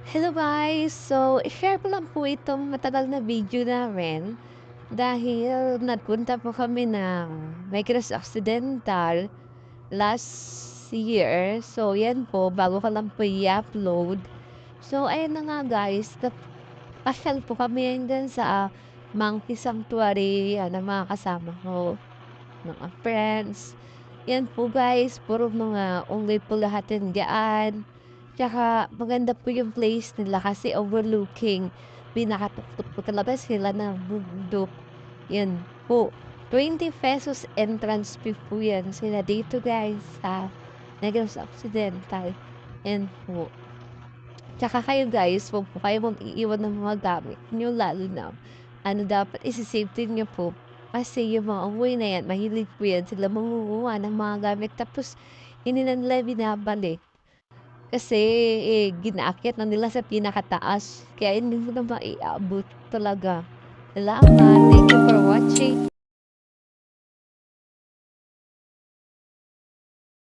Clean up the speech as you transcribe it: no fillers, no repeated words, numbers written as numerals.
Hello guys! So, i-share ko lang po itong matagal na video namin dahil nagpunta po kami ng Negros Occidental last year. So, yan po, bago ko lang po i-upload. So, ayun na nga guys, pasyal po kami dyan sa Monkey Sanctuary, ng mga kasama ko, mga friends. Yan po guys, puro mga only po lahat yan dyan. Tsaka maganda po yung place nila kasi overlooking pinakatuktok po talaga sila ng bundok. Yan po. 20 pesos entrance fee po yan sila dito guys sa Negros Occidental. Yan po. Tsaka kayo guys, huwag po kayo mag-iiwan ng mga gamit nyo lalo na dapat isi-safety nyo po. Kasi yung mga umuwi na yan, mahilig po yan sila mangunguha ng mga gamit tapos hindi na nila binabalik. Kasi ginaakyat na nila sa pinakataas kaya hindi mo na maiabot talaga. Salamat. Thank you for watching.